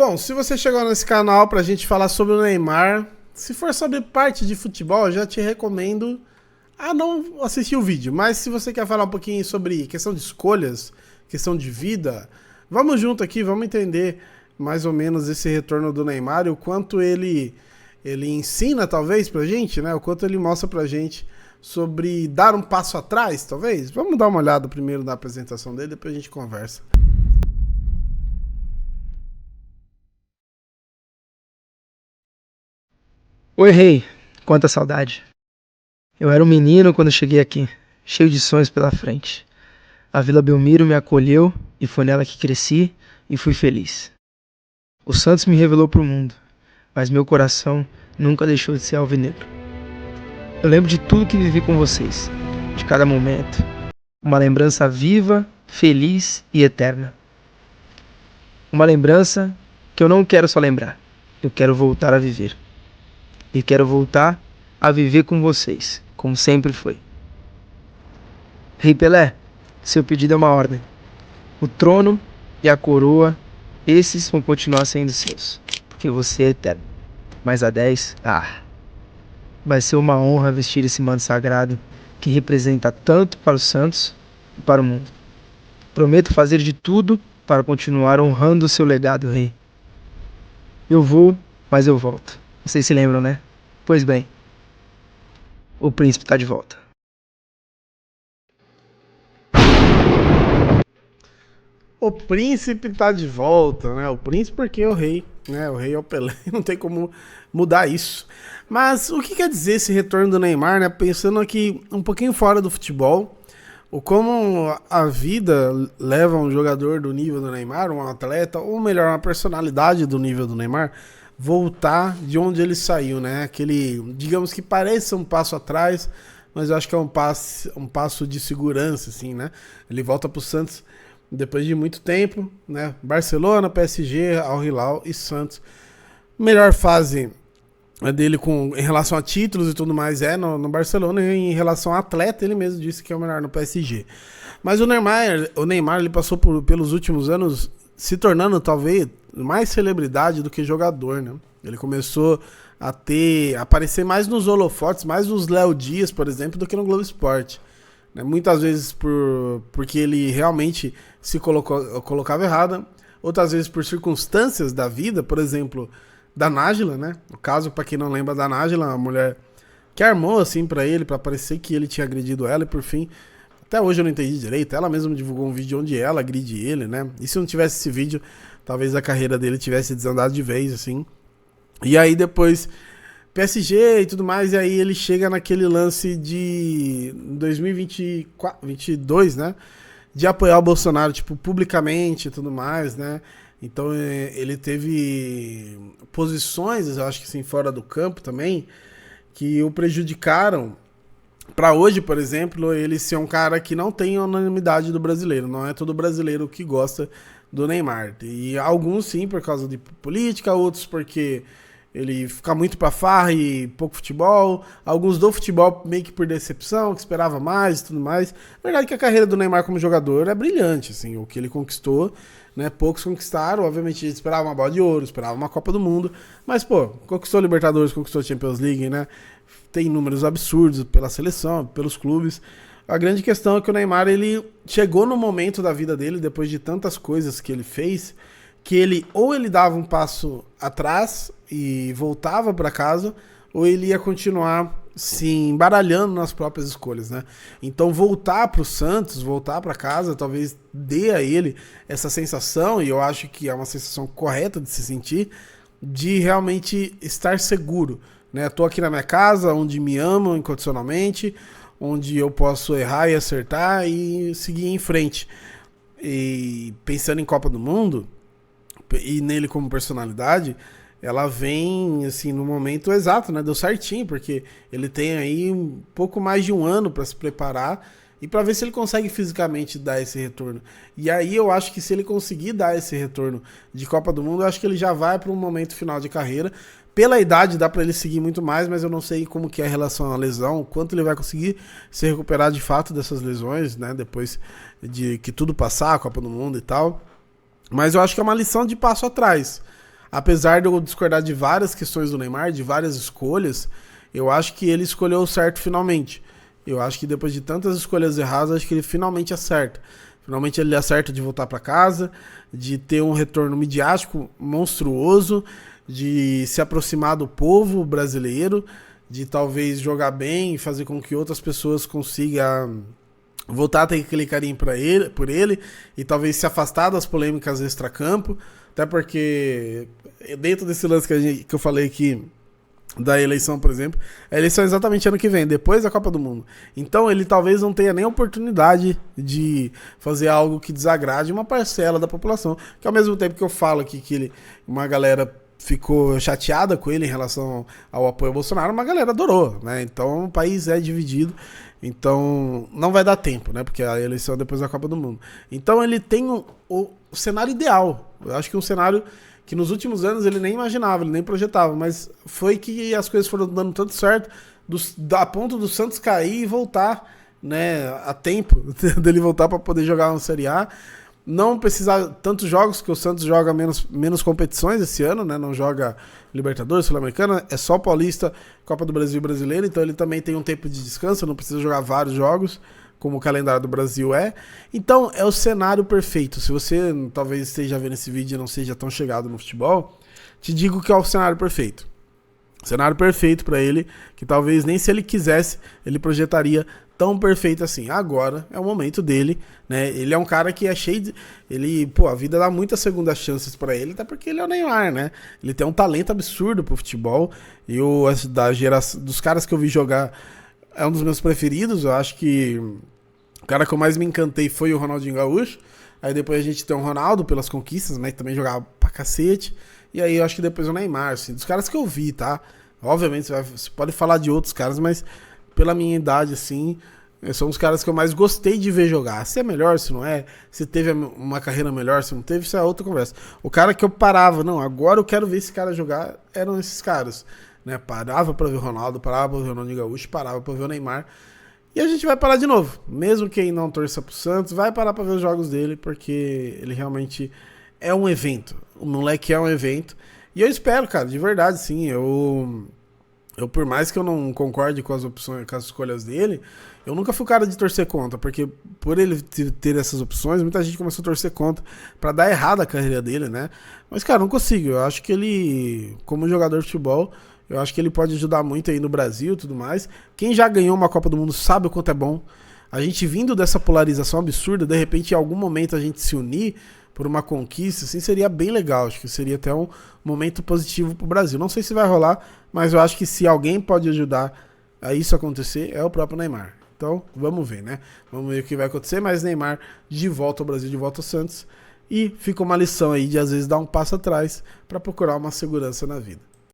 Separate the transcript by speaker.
Speaker 1: Bom, se você chegou nesse canal pra gente falar sobre o Neymar, se for sobre parte de futebol, eu já te recomendo a não assistir o vídeo. Mas se você quer falar um pouquinho sobre questão de escolhas, questão de vida, vamos junto aqui, vamos entender mais ou menos esse retorno do Neymar e o quanto ele ensina, talvez, pra gente, né? O quanto ele mostra pra gente sobre dar um passo atrás, talvez. Vamos dar uma olhada primeiro na apresentação dele, depois a gente conversa.
Speaker 2: Oi, rei. Quanta saudade. Eu era um menino quando cheguei aqui, cheio de sonhos pela frente. A Vila Belmiro me acolheu e foi nela que cresci e fui feliz. O Santos me revelou pro mundo, mas meu coração nunca deixou de ser alvinegro. Eu lembro de tudo que vivi com vocês, de cada momento. Uma lembrança viva, feliz e eterna. Uma lembrança que eu não quero só lembrar, eu quero voltar a viver. E quero voltar a viver com vocês, como sempre foi. Rei Pelé, seu pedido é uma ordem. O trono e a coroa, esses vão continuar sendo seus, porque você é eterno. Mas a 10, vai ser uma honra vestir esse manto sagrado que representa tanto para os Santos e para o mundo. Prometo fazer de tudo para continuar honrando o seu legado, rei. Eu vou, mas eu volto. Vocês se lembram, né? Pois bem, o príncipe tá de volta.
Speaker 1: O príncipe tá de volta, né? O príncipe porque é o rei, né? O rei é o Pelé, não tem como mudar isso. Mas o que quer dizer esse retorno do Neymar, né? Pensando aqui um pouquinho fora do futebol, o como a vida leva um jogador do nível do Neymar, um atleta, ou melhor, uma personalidade do nível do Neymar, voltar de onde ele saiu, né? Aquele, digamos que parece um passo atrás, mas eu acho que é um passo de segurança, assim, né? Ele volta pro Santos depois de muito tempo, né? Barcelona, PSG, Al Hilal e Santos. Melhor fase dele em relação a títulos e tudo mais no Barcelona, e em relação a atleta, ele mesmo disse que é o melhor no PSG. Mas o Neymar ele passou pelos últimos anos se tornando talvez mais celebridade do que jogador, né? Ele começou a aparecer mais nos holofotes, mais nos Léo Dias, por exemplo, do que no Globo Esporte, né? Muitas vezes porque ele realmente se colocava errado, outras vezes por circunstâncias da vida, por exemplo, da Nájila, né? No caso, para quem não lembra da Nájila, uma mulher que armou assim para ele, para parecer que ele tinha agredido ela, e por fim, até hoje eu não entendi direito, ela mesma divulgou um vídeo onde ela agride ele, né? E se não tivesse esse vídeo, talvez a carreira dele tivesse desandado de vez, assim. E aí depois, PSG e tudo mais, e aí ele chega naquele lance de 2022, né? De apoiar o Bolsonaro, tipo, publicamente e tudo mais, né? Então ele teve posições, eu acho que assim, fora do campo também, que o prejudicaram. Pra hoje, por exemplo, ele ser um cara que não tem a unanimidade do brasileiro. Não é todo brasileiro que gosta do Neymar. E alguns sim, por causa de política, outros porque ele fica muito pra farra e pouco futebol. Alguns do futebol meio que por decepção, que esperava mais e tudo mais. A verdade é que a carreira do Neymar como jogador é brilhante, assim, o que ele conquistou, né? Poucos conquistaram, obviamente ele esperava uma bola de ouro, esperava uma Copa do Mundo, mas pô, conquistou Libertadores, conquistou Champions League, né? Tem números absurdos pela seleção, pelos clubes. A grande questão é que o Neymar, ele chegou no momento da vida dele, depois de tantas coisas que ele fez, que ele dava um passo atrás e voltava para casa, ou ele ia continuar se embaralhando nas próprias escolhas, né? Então voltar pro Santos, voltar para casa, talvez dê a ele essa sensação, e eu acho que é uma sensação correta de se sentir, de realmente estar seguro, né? Tô aqui na minha casa, onde me amam incondicionalmente, onde eu posso errar e acertar e seguir em frente. E pensando em Copa do Mundo e nele como personalidade, ela vem assim no momento exato, né? Deu certinho, porque ele tem aí um pouco mais de um ano para se preparar e para ver se ele consegue fisicamente dar esse retorno. E aí eu acho que se ele conseguir dar esse retorno de Copa do Mundo, eu acho que ele já vai para um momento final de carreira. Pela idade dá para ele seguir muito mais, mas eu não sei como que é a relação à lesão, o quanto ele vai conseguir se recuperar de fato dessas lesões, né? Depois de que tudo passar, a Copa do Mundo e tal. Mas eu acho que é uma lição de passo atrás. apesar de eu discordar de várias questões do Neymar, de várias escolhas, eu acho que ele escolheu o certo finalmente. Eu acho que depois de tantas escolhas erradas, acho que ele finalmente acerta. Finalmente ele acerta de voltar para casa, de ter um retorno midiático monstruoso, de se aproximar do povo brasileiro, de talvez jogar bem e fazer com que outras pessoas consigam voltar a ter aquele carinho por ele e talvez se afastar das polêmicas extracampo, até porque dentro desse lance que eu falei aqui da eleição, por exemplo, a eleição é exatamente ano que vem, depois da Copa do Mundo. Então ele talvez não tenha nem oportunidade de fazer algo que desagrade uma parcela da população, que ao mesmo tempo que eu falo aqui que uma galera ficou chateada com ele em relação ao apoio ao Bolsonaro, uma galera adorou, né? Então o país é dividido, então não vai dar tempo, né? Porque a eleição é depois da Copa do Mundo. Então ele tem o cenário ideal. Eu acho que um cenário que nos últimos anos ele nem imaginava, ele nem projetava, mas foi que as coisas foram dando tanto certo, a ponto do Santos cair e voltar, né, a tempo dele voltar para poder jogar uma Série A. Não precisar tantos jogos, que o Santos joga menos competições esse ano, né? Não joga Libertadores, Sul-Americana, é só Paulista, Copa do Brasil e Brasileiro, então ele também tem um tempo de descanso, não precisa jogar vários jogos, como o calendário do Brasil é. Então é o cenário perfeito. Se você talvez esteja vendo esse vídeo e não seja tão chegado no futebol, te digo que é o cenário perfeito. Cenário perfeito para ele, que talvez nem se ele quisesse, ele projetaria tão perfeito assim. Agora é o momento dele, né? Ele é um cara que é cheio de... a vida dá muitas segundas chances para ele, até porque ele é o Neymar, né? Ele tem um talento absurdo pro futebol. E dos caras que eu vi jogar, é um dos meus preferidos. Eu acho que o cara que eu mais me encantei foi o Ronaldinho Gaúcho. Aí depois a gente tem o Ronaldo pelas conquistas, né? Que também jogava pra cacete. E aí eu acho que depois o Neymar, assim, dos caras que eu vi, tá? Obviamente você pode falar de outros caras, mas pela minha idade, assim, são os caras que eu mais gostei de ver jogar. Se é melhor, se não é, se teve uma carreira melhor, se não teve, isso é outra conversa. O cara que eu parava, não, agora eu quero ver esse cara jogar, eram esses caras, né? Parava pra ver o Ronaldo, parava pra ver o Ronaldinho Gaúcho, parava pra ver o Neymar. E a gente vai parar de novo. Mesmo quem não torça pro Santos, vai parar pra ver os jogos dele, porque ele realmente é um evento. O moleque é um evento. E eu espero, cara, de verdade, sim. Eu por mais que eu não concorde com as opções, com as escolhas dele, eu nunca fui cara de torcer contra, porque por ele ter essas opções, muita gente começou a torcer contra pra dar errado a carreira dele, né? Mas, cara, não consigo. Eu acho que ele, como jogador de futebol, eu acho que ele pode ajudar muito aí no Brasil e tudo mais. Quem já ganhou uma Copa do Mundo sabe o quanto é bom. A gente vindo dessa polarização absurda, de repente, em algum momento a gente se unir por uma conquista, assim, seria bem legal. Acho que seria até um momento positivo pro Brasil. Não sei se vai rolar, mas eu acho que se alguém pode ajudar a isso acontecer, é o próprio Neymar. Então, vamos ver, né? Vamos ver o que vai acontecer, mas Neymar de volta ao Brasil, de volta ao Santos. E fica uma lição aí de, às vezes, dar um passo atrás para procurar uma segurança na vida.